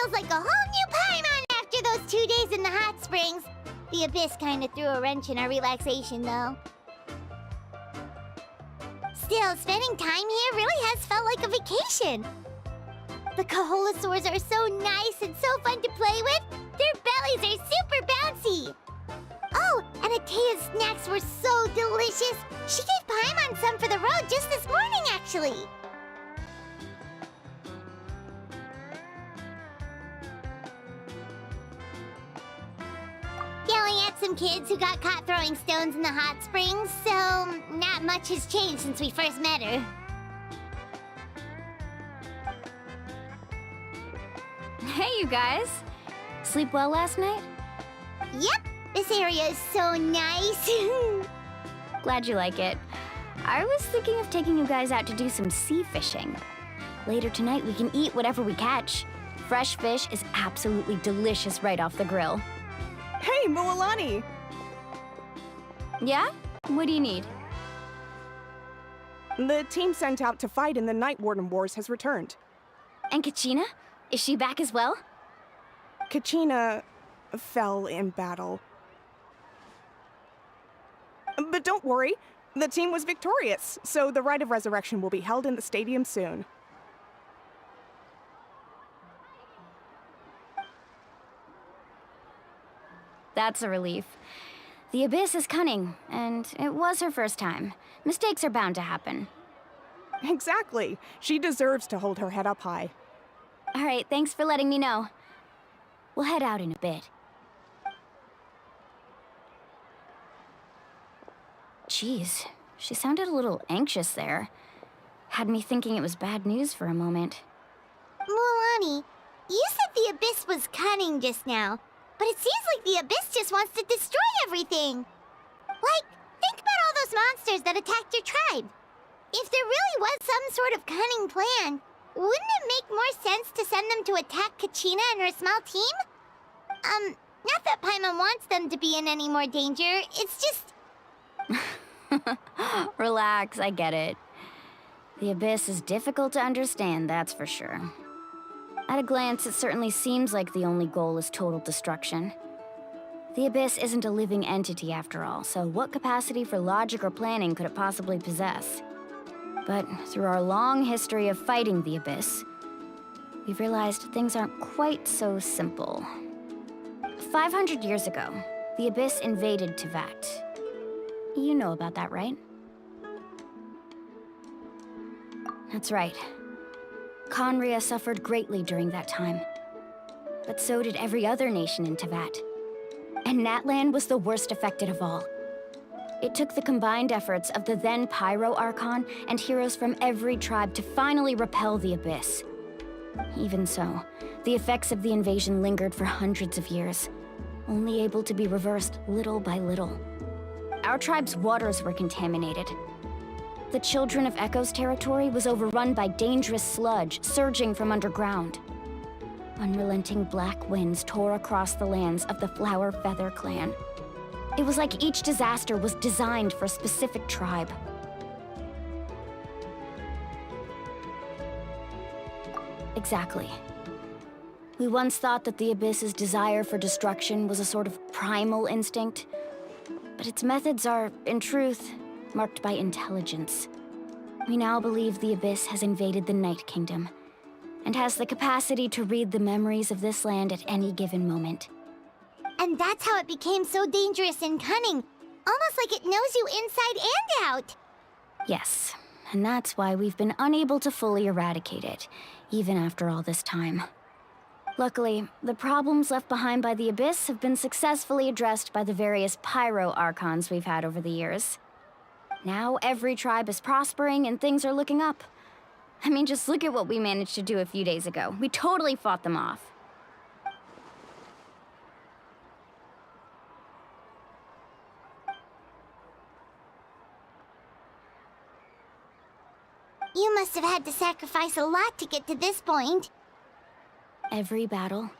feels like a whole new Paimon after those 2 days in the hot springs. The Abyss kinda threw a wrench in our relaxation, though. Still, spending time here really has felt like a vacation. The Kaholosaurs are so nice and so fun to play with. Their bellies are super bouncy. Oh, and Atea's snacks were so delicious. She gave Paimon some for the road just this morning, actually. Yelling at some kids who got caught throwing stones in the hot springs, so not much has changed since we first met her. Hey, you guys! Sleep well last night? Yep, this area is so nice. Glad you like it. I was thinking of taking you guys out to do some sea fishing. Later tonight, we can eat whatever we catch. Fresh fish is absolutely delicious right off the grill. Hey, Mualani! Yeah? What do you need? The team sent out to fight in the Night Warden Wars has returned. And Kachina? Is she back as well? Kachina fell in battle. But don't worry, the team was victorious, so the Rite of Resurrection will be held in the stadium soon. That's a relief. The Abyss is cunning, and it was her first time. Mistakes are bound to happen. Exactly. She deserves to hold her head up high. All right, thanks for letting me know. We'll head out in a bit. Jeez, she sounded a little anxious there. Had me thinking it was bad news for a moment. Mualani, you said the Abyss was cunning just now, but it seems like the Abyss just wants to destroy everything. Like, think about all those monsters that attacked your tribe. If there really was some sort of cunning plan, wouldn't it make more sense to send them to attack Kachina and her small team? Not that Paimon wants them to be in any more danger, it's just... Relax, I get it. The Abyss is difficult to understand, that's for sure. At a glance, it certainly seems like the only goal is total destruction. The Abyss isn't a living entity after all, so what capacity for logic or planning could it possibly possess? But through our long history of fighting the Abyss, we've realized things aren't quite so simple. 500 years ago, the Abyss invaded Teyvat. You know about that, right? That's right. Khaenri'ah suffered greatly during that time. But so did every other nation in Teyvat. And Natlan was the worst affected of all. It took the combined efforts of the then Pyro Archon and heroes from every tribe to finally repel the Abyss. Even so, the effects of the invasion lingered for hundreds of years, only able to be reversed little by little. Our tribe's waters were contaminated. The Children of Echo's territory was overrun by dangerous sludge surging from underground. Unrelenting black winds tore across the lands of the Flower Feather clan. It was like each disaster was designed for a specific tribe. Exactly. We once thought that the Abyss's desire for destruction was a sort of primal instinct, but its methods are, in truth, marked by intelligence. We now believe the Abyss has invaded the Night Kingdom, and has the capacity to read the memories of this land at any given moment. And that's how it became so dangerous and cunning. Almost like it knows you inside and out. Yes, and that's why we've been unable to fully eradicate it, even after all this time. Luckily, the problems left behind by the Abyss have been successfully addressed by the various Pyro Archons we've had over the years. Now every tribe is prospering and things are looking up. I mean, just look at what we managed to do a few days ago. We totally fought them off. You must have had to sacrifice a lot to get to this point. Every battle,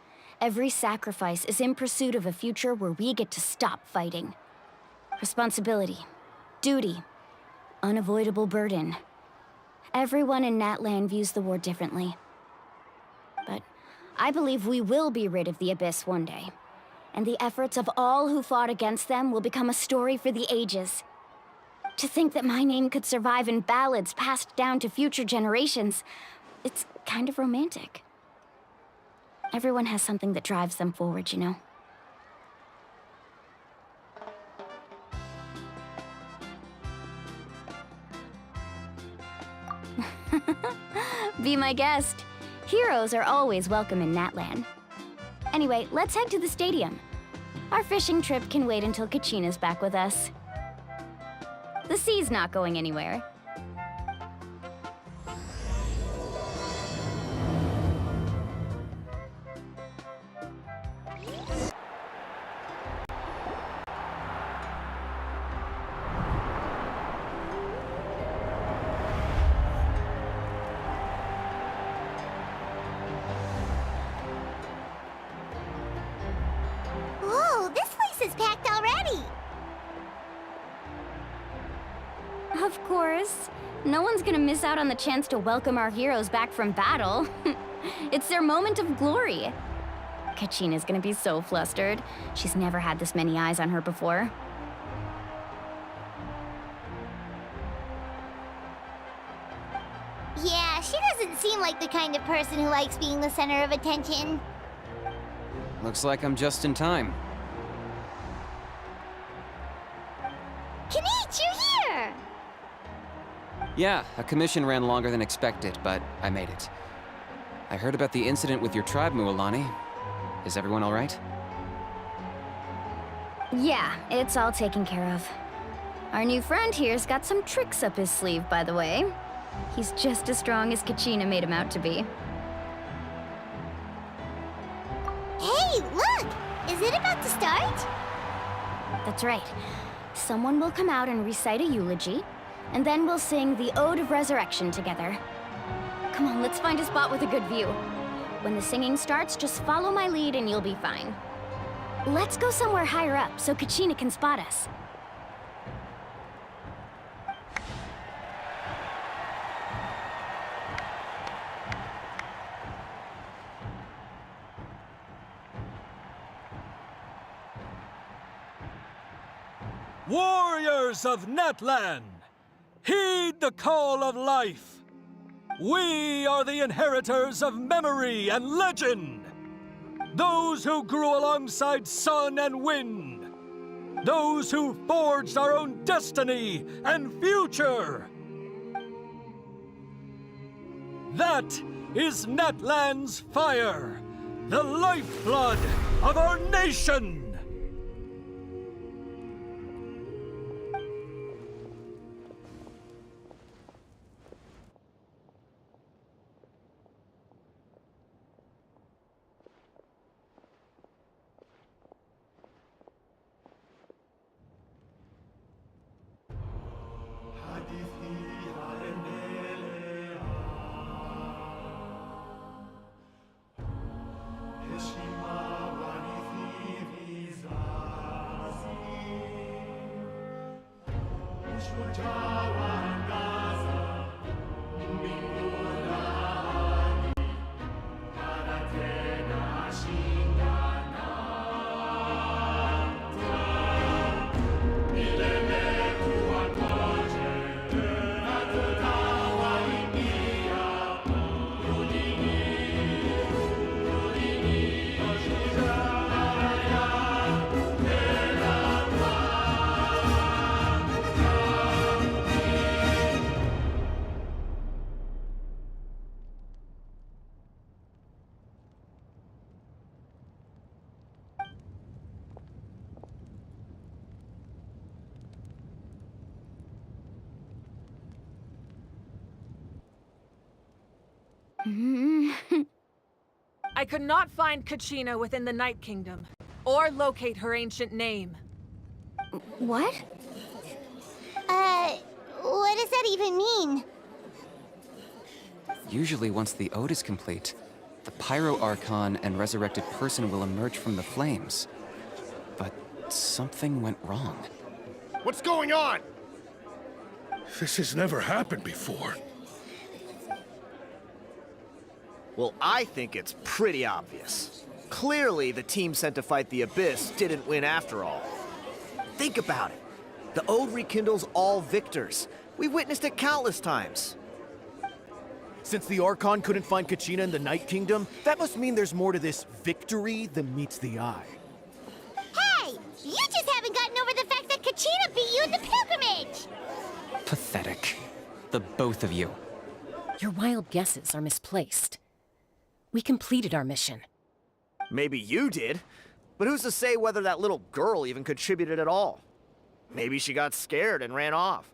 every sacrifice is in pursuit of a future where we get to stop fighting. Responsibility, duty, unavoidable burden. Everyone in Natlan views the war differently. But I believe we will be rid of the Abyss one day. And the efforts of all who fought against them will become a story for the ages. To think that my name could survive in ballads passed down to future generations, it's kind of romantic. Everyone has something that drives them forward, you know? Be my guest. Heroes are always welcome in Natlan. Anyway, let's head to the stadium. Our fishing trip can wait until Kachina's back with us. The sea's not going anywhere. Whoa, this place is packed already! Of course. No one's gonna miss out on the chance to welcome our heroes back from battle. It's their moment of glory. Kachina's gonna be so flustered. She's never had this many eyes on her before. Yeah, she doesn't seem like the kind of person who likes being the center of attention. Looks like I'm just in time. Kinich, you're here! Yeah, a commission ran longer than expected, but I made it. I heard about the incident with your tribe, Mualani. Is everyone all right? Yeah, it's all taken care of. Our new friend here's got some tricks up his sleeve, by the way. He's just as strong as Kachina made him out to be. Hey, look! Is it about to start? That's right. Someone will come out and recite a eulogy, and then we'll sing the Ode of Resurrection together. Come on, let's find a spot with a good view. When the singing starts, just follow my lead and you'll be fine. Let's go somewhere higher up so Kachina can spot us. Warriors of Natlan, heed the call of life. We are the inheritors of memory and legend. Those who grew alongside sun and wind. Those who forged our own destiny and future. That is Natlan's fire, the lifeblood of our nation. I could not find Kachina within the Night Kingdom, or locate her ancient name. What? What does that even mean? Usually once the ode is complete, the Pyro Archon and resurrected person will emerge from the flames. But something went wrong. What's going on? This has never happened before. Well, I think it's pretty obvious. Clearly, the team sent to fight the Abyss didn't win after all. Think about it. The Ode rekindles all victors. We witnessed it countless times. Since the Archon couldn't find Kachina in the Night Kingdom, that must mean there's more to this victory than meets the eye. Hey! You just haven't gotten over the fact that Kachina beat you in the pilgrimage! Pathetic. The both of you. Your wild guesses are misplaced. We completed our mission. Maybe you did, but who's to say whether that little girl even contributed at all? Maybe she got scared and ran off.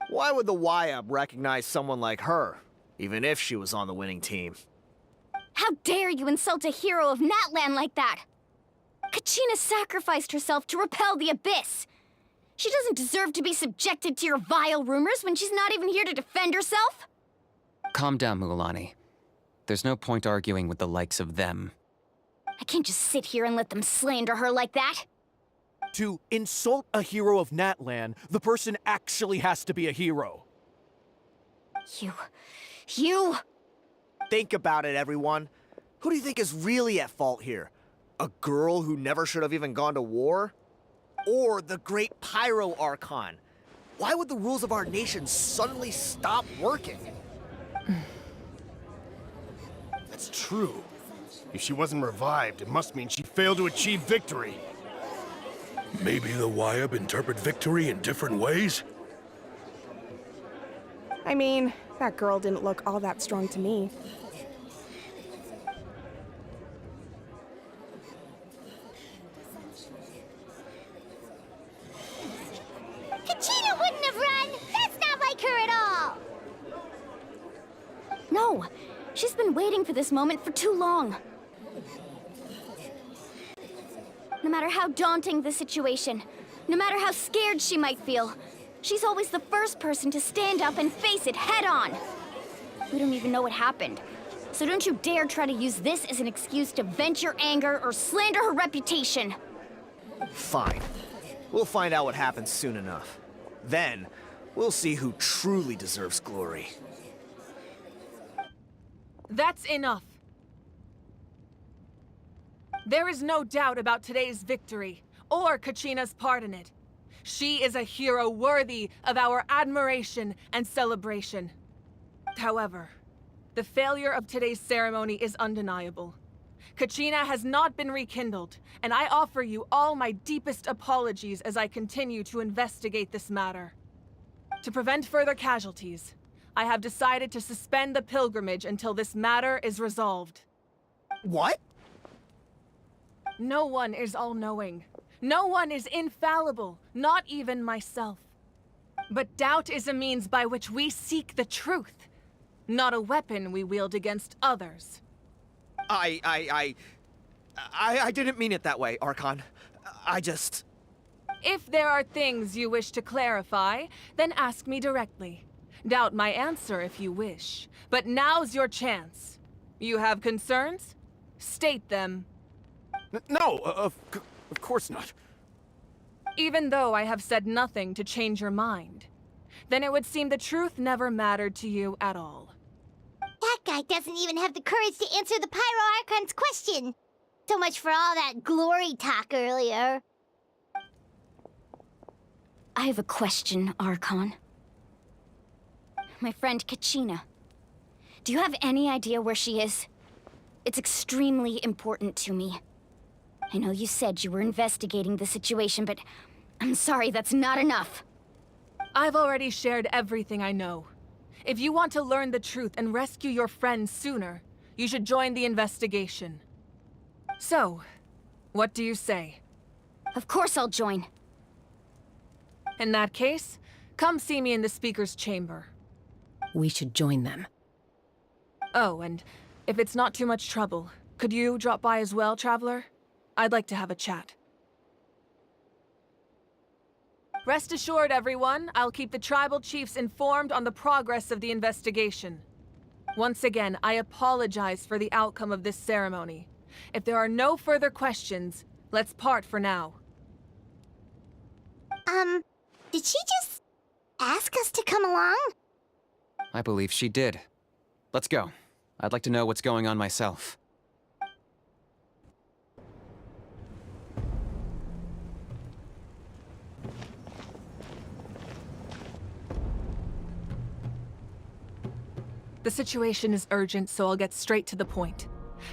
Why would the YUB recognize someone like her, even if she was on the winning team? How dare you insult a hero of Natlan like that? Kachina sacrificed herself to repel the Abyss. She doesn't deserve to be subjected to your vile rumors when she's not even here to defend herself. Calm down, Mualani. There's no point arguing with the likes of them. I can't just sit here and let them slander her like that. To insult a hero of Natlan, the person actually has to be a hero. You... Think about it, everyone. Who do you think is really at fault here? A girl who never should have even gone to war? Or the great Pyro Archon? Why would the rules of our nation suddenly stop working? That's true. If she wasn't revived, it must mean she failed to achieve victory. Maybe the YUB interpret victory in different ways? I mean, that girl didn't look all that strong to me. Kachina wouldn't have run! That's not like her at all! No, she's been waiting for this moment for too long. No matter how daunting the situation, no matter how scared she might feel, she's always the first person to stand up and face it head-on. We don't even know what happened, so don't you dare try to use this as an excuse to vent your anger or slander her reputation. Fine. We'll find out what happens soon enough. Then, we'll see who truly deserves glory. That's enough. There is no doubt about today's victory, or Kachina's part in it. She is a hero worthy of our admiration and celebration. However, the failure of today's ceremony is undeniable. Kachina has not been rekindled, and I offer you all my deepest apologies as I continue to investigate this matter. To prevent further casualties, I have decided to suspend the pilgrimage until this matter is resolved. What? No one is all-knowing. No one is infallible, not even myself. But doubt is a means by which we seek the truth, not a weapon we wield against others. I didn't mean it that way, Archon. I just... If there are things you wish to clarify, then ask me directly. Doubt my answer if you wish. But now's your chance. You have concerns? State them. No, of course not. Even though I have said nothing to change your mind, then it would seem the truth never mattered to you at all. That guy doesn't even have the courage to answer the Pyro Archon's question. So much for all that glory talk earlier. I have a question, Archon. My friend Kachina. Do you have any idea where she is? It's extremely important to me. I know you said you were investigating the situation, but I'm sorry, that's not enough. I've already shared everything I know. If you want to learn the truth and rescue your friends sooner, you should join the investigation. So, what do you say? Of course I'll join. In that case, come see me in the speaker's chamber. We should join them. Oh, and if it's not too much trouble, could you drop by as well, Traveler? I'd like to have a chat. Rest assured, everyone, I'll keep the tribal chiefs informed on the progress of the investigation. Once again, I apologize for the outcome of this ceremony. If there are no further questions, let's part for now. Did she just ask us to come along? I believe she did. Let's go. I'd like to know what's going on myself. The situation is urgent, so I'll get straight to the point.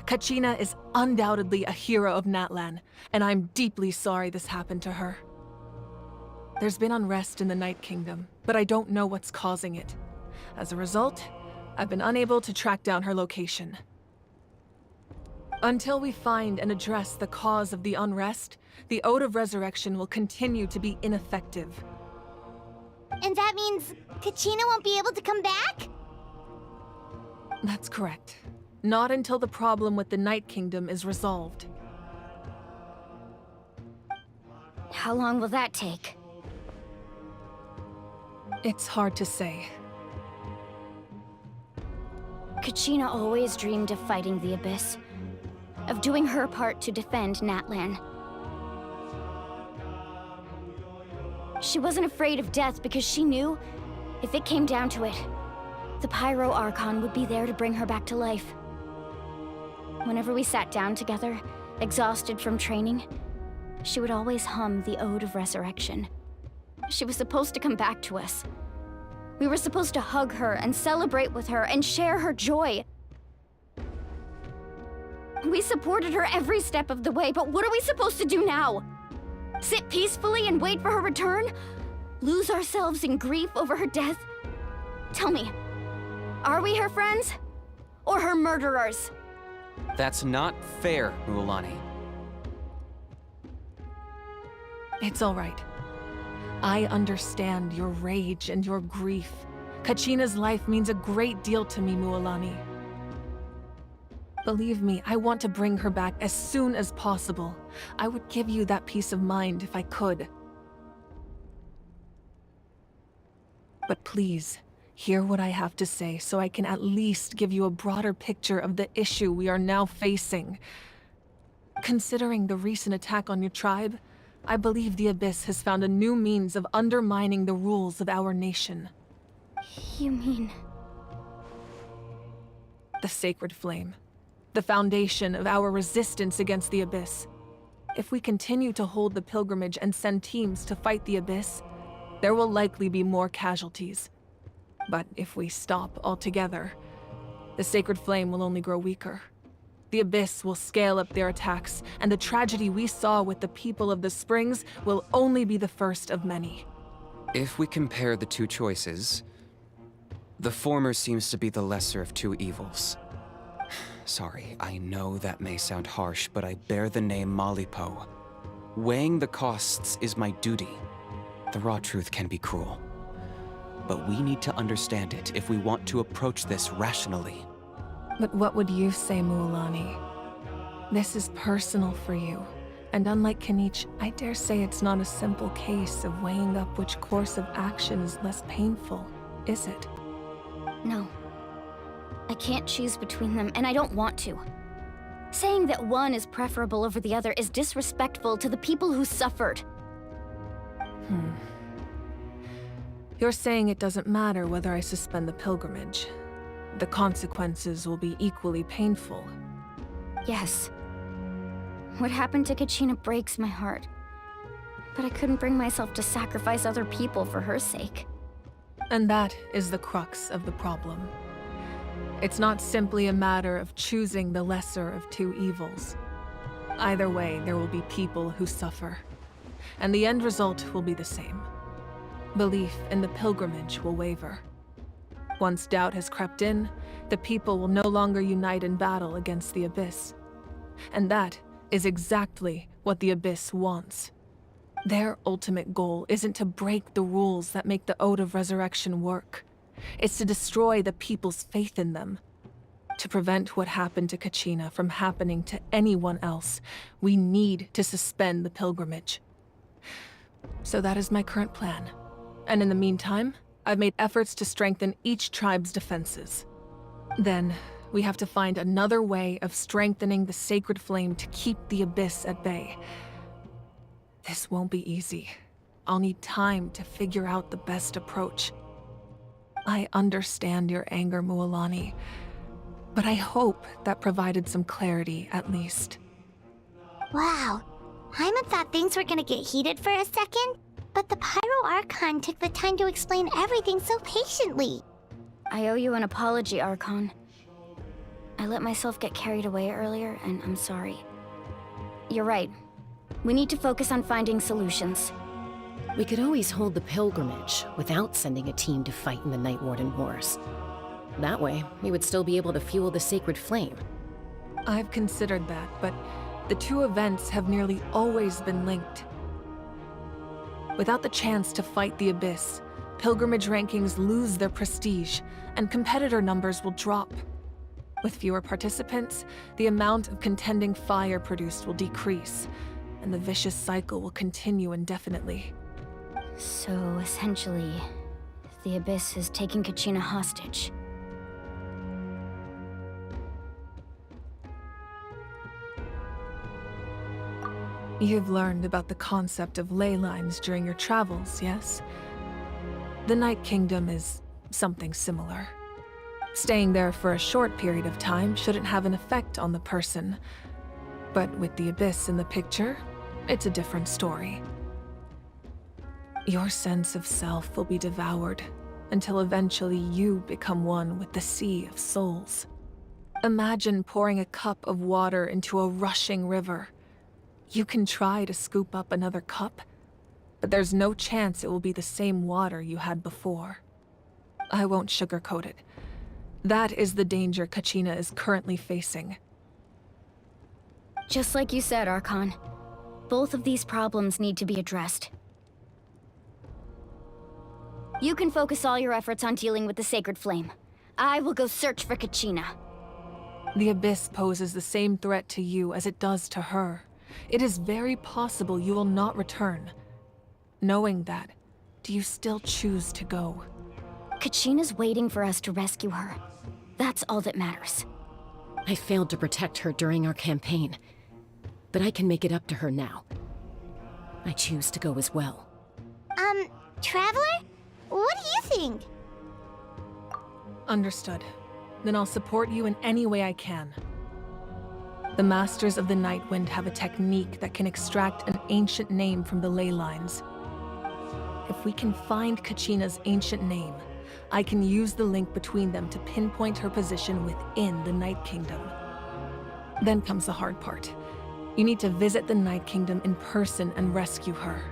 Kachina is undoubtedly a hero of Natlan, and I'm deeply sorry this happened to her. There's been unrest in the Night Kingdom, but I don't know what's causing it. As a result, I've been unable to track down her location. Until we find and address the cause of the unrest, the Ode of Resurrection will continue to be ineffective. And that means Kachina won't be able to come back? That's correct. Not until the problem with the Night Kingdom is resolved. How long will that take? It's hard to say. Kachina always dreamed of fighting the Abyss, of doing her part to defend Natlan. She wasn't afraid of death because she knew, if it came down to it, the Pyro Archon would be there to bring her back to life. Whenever we sat down together, exhausted from training, she would always hum the Ode of Resurrection. She was supposed to come back to us. We were supposed to hug her and celebrate with her and share her joy. We supported her every step of the way, but what are we supposed to do now? Sit peacefully and wait for her return? Lose ourselves in grief over her death? Tell me, are we her friends? Or her murderers? That's not fair, Mualani. It's all right. I understand your rage and your grief. Kachina's life means a great deal to me, Mualani. Believe me, I want to bring her back as soon as possible. I would give you that peace of mind if I could. But please, hear what I have to say so I can at least give you a broader picture of the issue we are now facing. Considering the recent attack on your tribe, I believe the Abyss has found a new means of undermining the rules of our nation. You mean... The Sacred Flame. The foundation of our resistance against the Abyss. If we continue to hold the pilgrimage and send teams to fight the Abyss, there will likely be more casualties. But if we stop altogether, the Sacred Flame will only grow weaker. The Abyss will scale up their attacks, and the tragedy we saw with the people of the Springs will only be the first of many. If we compare the two choices, the former seems to be the lesser of two evils. Sorry, I know that may sound harsh, but I bear the name Malipo. Weighing the costs is my duty. The raw truth can be cruel. But we need to understand it if we want to approach this rationally. But what would you say, Mualani? This is personal for you. And unlike Kanich, I dare say it's not a simple case of weighing up which course of action is less painful, is it? No. I can't choose between them, and I don't want to. Saying that one is preferable over the other is disrespectful to the people who suffered. You're saying it doesn't matter whether I suspend the pilgrimage. The consequences will be equally painful. Yes. What happened to Kachina breaks my heart. But I couldn't bring myself to sacrifice other people for her sake. And that is the crux of the problem. It's not simply a matter of choosing the lesser of two evils. Either way, there will be people who suffer. And the end result will be the same. Belief in the pilgrimage will waver. Once doubt has crept in, the people will no longer unite in battle against the Abyss. And that is exactly what the Abyss wants. Their ultimate goal isn't to break the rules that make the Ode of Resurrection work. It's to destroy the people's faith in them. To prevent what happened to Kachina from happening to anyone else, we need to suspend the pilgrimage. So that is my current plan. And in the meantime, I've made efforts to strengthen each tribe's defenses. Then, we have to find another way of strengthening the Sacred Flame to keep the Abyss at bay. This won't be easy. I'll need time to figure out the best approach. I understand your anger, Mualani, But I hope that provided some clarity, at least. Wow. Paimon thought things were gonna get heated for a second, but the Pyro Archon took the time to explain everything so patiently. I owe you an apology, Archon. I let myself get carried away earlier, and I'm sorry. You're right. We need to focus on finding solutions. We could always hold the pilgrimage without sending a team to fight in the Night Warden Wars. That way, we would still be able to fuel the sacred flame. I've considered that, but the two events have nearly always been linked. Without the chance to fight the Abyss, pilgrimage rankings lose their prestige, and competitor numbers will drop. With fewer participants, the amount of contending fire produced will decrease, and the vicious cycle will continue indefinitely. So, essentially, the Abyss is taking Kachina hostage. You've learned about the concept of ley lines during your travels, yes? The Night Kingdom is something similar. Staying there for a short period of time shouldn't have an effect on the person. But with the Abyss in the picture, it's a different story. Your sense of self will be devoured until eventually you become one with the Sea of Souls. Imagine pouring a cup of water into a rushing river. You can try to scoop up another cup, but there's no chance it will be the same water you had before. I won't sugarcoat it. That is the danger Kachina is currently facing. Just like you said, Archon. Both of these problems need to be addressed. You can focus all your efforts on dealing with the Sacred Flame. I will go search for Kachina. The Abyss poses the same threat to you as it does to her. It is very possible you will not return. Knowing that, do you still choose to go? Kachina's waiting for us to rescue her. That's all that matters. I failed to protect her during our campaign, but I can make it up to her now. I choose to go as well. Traveler? What do you think? Understood. Then I'll support you in any way I can. The Masters of the Nightwind have a technique that can extract an ancient name from the ley lines. If we can find Kachina's ancient name, I can use the link between them to pinpoint her position within the Night Kingdom. Then comes the hard part. You need to visit the Night Kingdom in person and rescue her.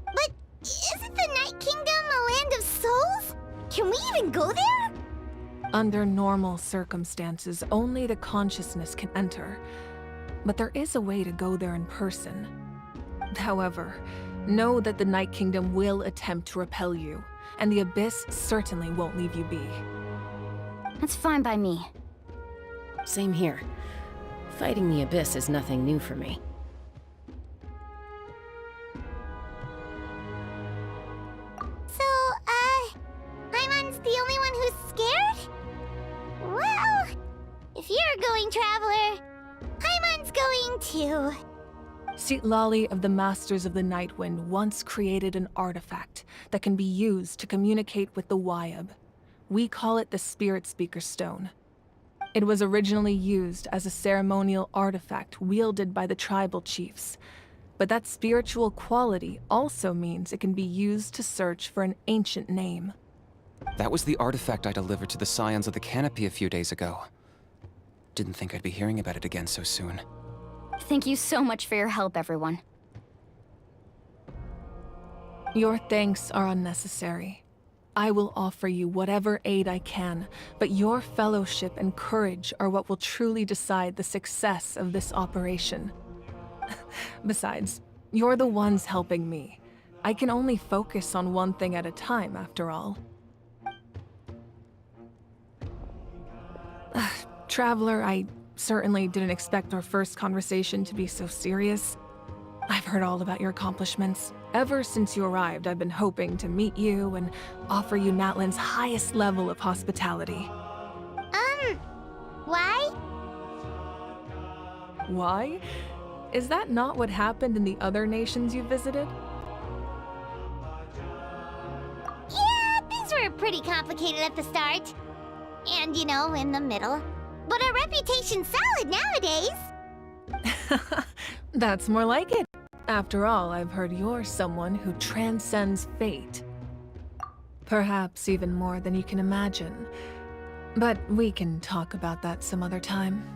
But isn't the Night Kingdom a land of souls? Can we even go there? Under normal circumstances, only the consciousness can enter. But there is a way to go there in person. However, know that the Night Kingdom will attempt to repel you, and the Abyss certainly won't leave you be. That's fine by me. Same here. Fighting the Abyss is nothing new for me. So, Paimon's the only one who's scared? Well, if you're going, Traveler, Paimon's going too. Citlali of the Masters of the Nightwind once created an artifact that can be used to communicate with the Wyab. We call it the Spirit Speaker Stone. It was originally used as a ceremonial artifact wielded by the tribal chiefs, but that spiritual quality also means it can be used to search for an ancient name. That was the artifact I delivered to the Scions of the Canopy a few days ago. Didn't think I'd be hearing about it again so soon. Thank you so much for your help, everyone. Your thanks are unnecessary. I will offer you whatever aid I can, but your fellowship and courage are what will truly decide the success of this operation. Besides, you're the ones helping me. I can only focus on one thing at a time, after all. Traveler, I certainly didn't expect our first conversation to be so serious. I've heard all about your accomplishments. Ever since you arrived, I've been hoping to meet you and offer you Natlan's highest level of hospitality. Why? Why? Is that not what happened in the other nations you visited? Yeah, things were pretty complicated at the start. And, you know, in the middle. But our reputation's solid nowadays. That's more like it. After all, I've heard you're someone who transcends fate. Perhaps even more than you can imagine. But we can talk about that some other time.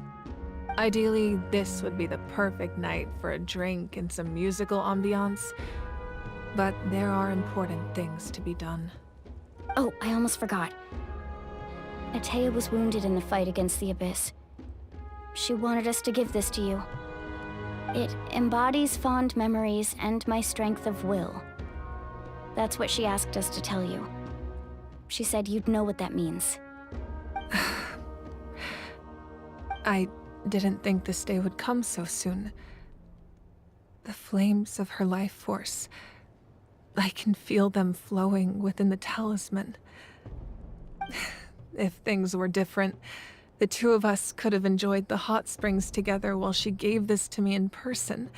Ideally, this would be the perfect night for a drink and some musical ambiance. But there are important things to be done. Oh, I almost forgot. Atea was wounded in the fight against the Abyss. She wanted us to give this to you. It embodies fond memories and my strength of will. That's what she asked us to tell you. She said you'd know what that means. I didn't think this day would come so soon. The flames of her life force. I can feel them flowing within the talisman. If things were different, the two of us could have enjoyed the hot springs together while she gave this to me in person.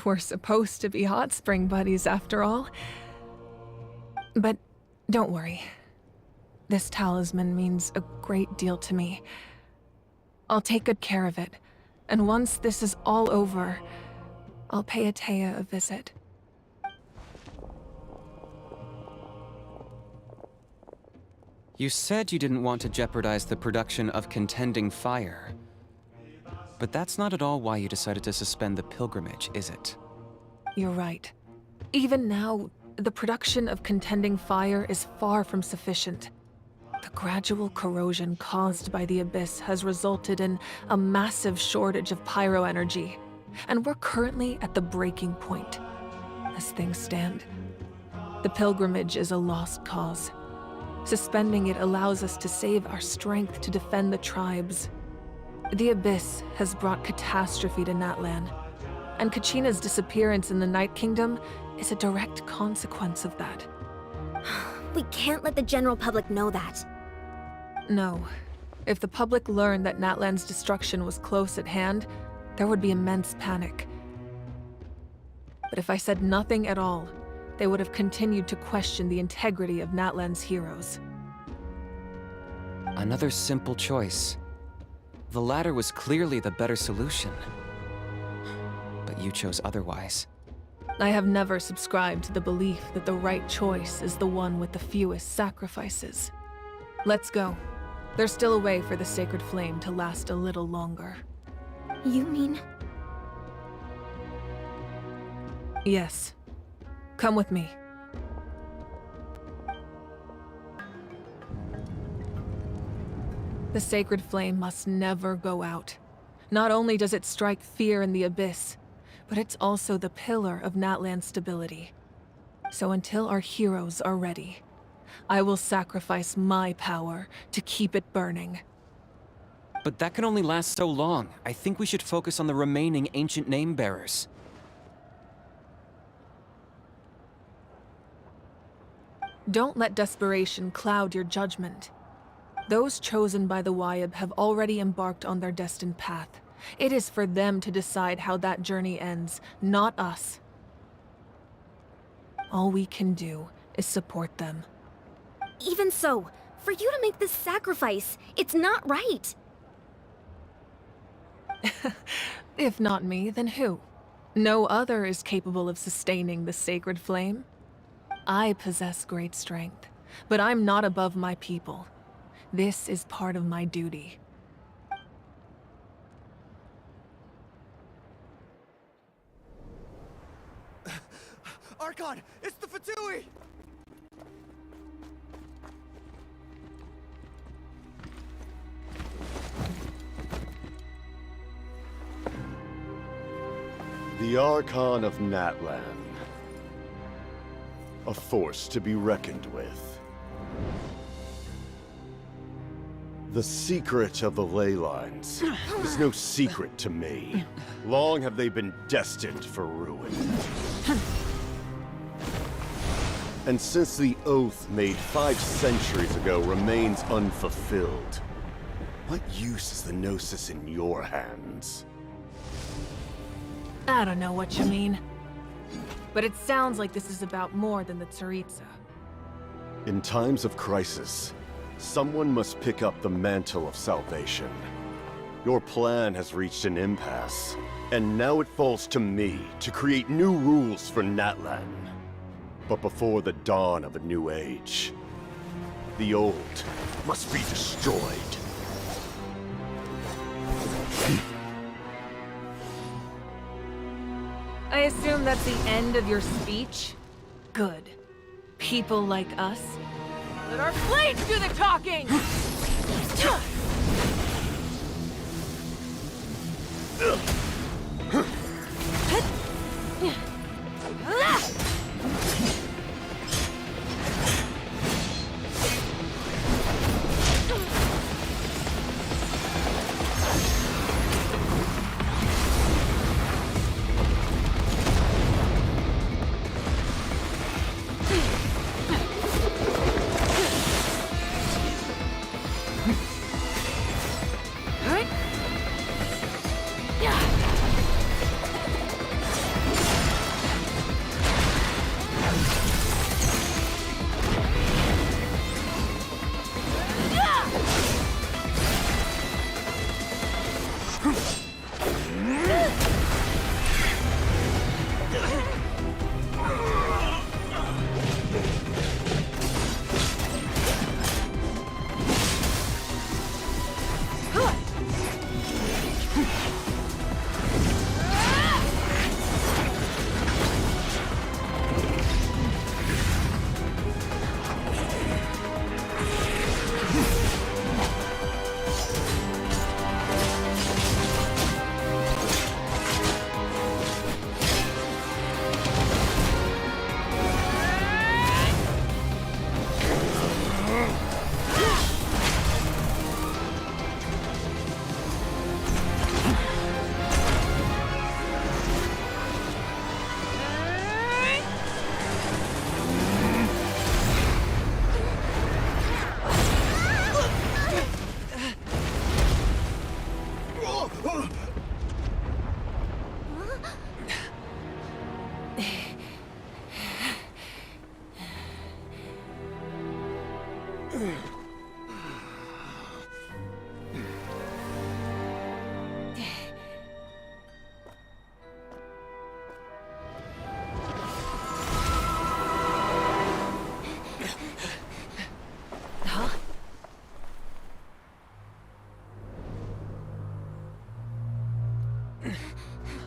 We're supposed to be hot spring buddies after all. But don't worry. This talisman means a great deal to me. I'll take good care of it, and once this is all over, I'll pay Atea a visit. You said you didn't want to jeopardize the production of Contending Fire. But that's not at all why you decided to suspend the pilgrimage, is it? You're right. Even now, the production of Contending Fire is far from sufficient. The gradual corrosion caused by the Abyss has resulted in a massive shortage of pyro energy, and we're currently at the breaking point. As things stand, the pilgrimage is a lost cause. Suspending it allows us to save our strength to defend the tribes. The Abyss has brought catastrophe to Natlan, and Kachina's disappearance in the Night Kingdom is a direct consequence of that. We can't let the general public know that. No. If the public learned that Natlan's destruction was close at hand, there would be immense panic. But if I said nothing at all, they would have continued to question the integrity of Natlan's heroes. Another simple choice. The latter was clearly the better solution. But you chose otherwise. I have never subscribed to the belief that the right choice is the one with the fewest sacrifices. Let's go. There's still a way for the sacred flame to last a little longer. You mean? Yes. Come with me. The sacred flame must never go out. Not only does it strike fear in the Abyss, but it's also the pillar of Natlan's stability. So until our heroes are ready, I will sacrifice my power to keep it burning. But that can only last so long. I think we should focus on the remaining ancient name-bearers. Don't let desperation cloud your judgment. Those chosen by the Wayab have already embarked on their destined path. It is for them to decide how that journey ends, not us. All we can do is support them. Even so, for you to make this sacrifice, it's not right. If not me, then who? No other is capable of sustaining the sacred flame. I possess great strength, but I'm not above my people. This is part of my duty. Archon, it's the Fatui! The Archon of Natlan. A force to be reckoned with. The secret of the ley lines is no secret to me. Long have they been destined for ruin. And since the oath made 5 centuries ago remains unfulfilled, what use is the Gnosis in your hands? I don't know what you mean. But it sounds like this is about more than the Tsaritsa. In times of crisis, someone must pick up the mantle of salvation. Your plan has reached an impasse, and now it falls to me to create new rules for Natlan. But before the dawn of a new age, the old must be destroyed. I assume that's the end of your speech? Good. People like us. Let our blades do the talking!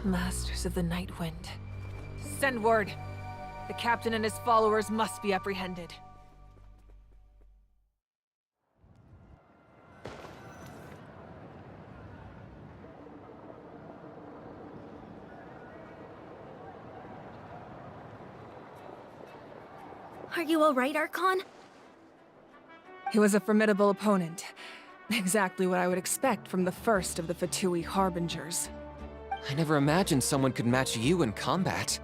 Masters of the Night Wind. Send word. The captain and his followers must be apprehended. Are you alright, Archon? He was a formidable opponent. Exactly what I would expect from the first of the Fatui Harbingers. I never imagined someone could match you in combat.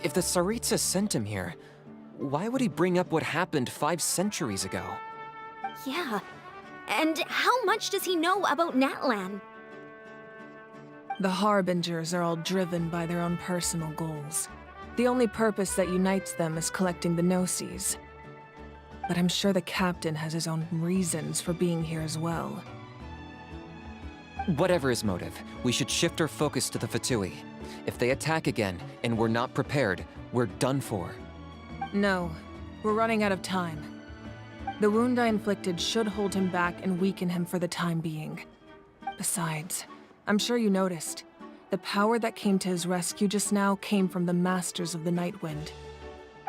If the Tsaritsa sent him here, why would he bring up what happened 5 centuries ago? Yeah. And how much does he know about Natlan? The Harbingers are all driven by their own personal goals. The only purpose that unites them is collecting the Gnosis. But I'm sure the captain has his own reasons for being here as well. Whatever his motive, we should shift our focus to the Fatui. If they attack again, and we're not prepared, we're done for. No, we're running out of time. The wound I inflicted should hold him back and weaken him for the time being. Besides, I'm sure you noticed, the power that came to his rescue just now came from the Masters of the Night Wind.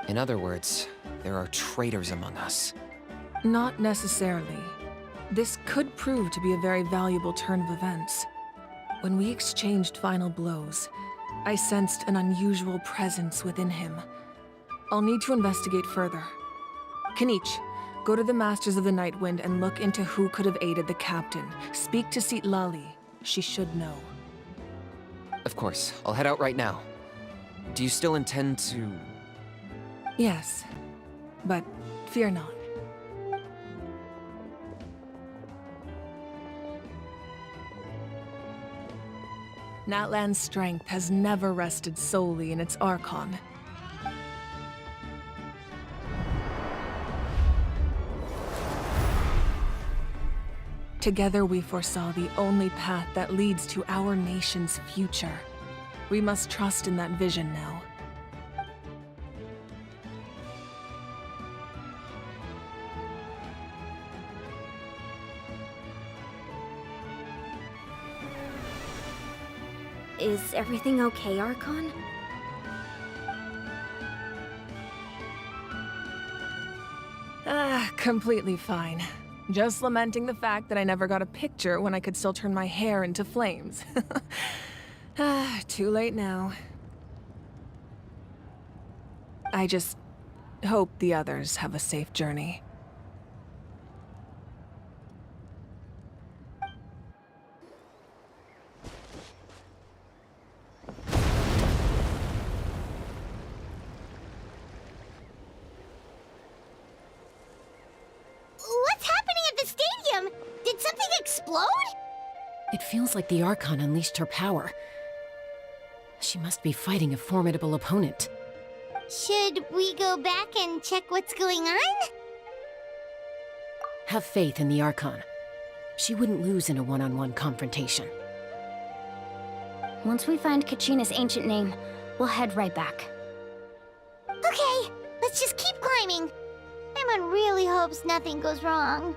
In other words, there are traitors among us. Not necessarily. This could prove to be a very valuable turn of events. When we exchanged final blows, I sensed an unusual presence within him. I'll need to investigate further. Kanich, go to the Masters of the Night Wind and look into who could have aided the captain. Speak to Citlali. She should know. Of course, I'll head out right now. Do you still intend to... Yes, but fear not. Natlan's strength has never rested solely in its Archon. Together we foresaw the only path that leads to our nation's future. We must trust in that vision now. Is everything okay, Archon? Completely fine. Just lamenting the fact that I never got a picture when I could still turn my hair into flames. Too late now. I just hope the others have a safe journey. What's happening at the stadium? Did something explode? It feels like the Archon unleashed her power. She must be fighting a formidable opponent. Should we go back and check what's going on? Have faith in the Archon. She wouldn't lose in a one-on-one confrontation. Once we find Kachina's ancient name, we'll head right back. Okay, let's just keep climbing. Paimon really hopes nothing goes wrong.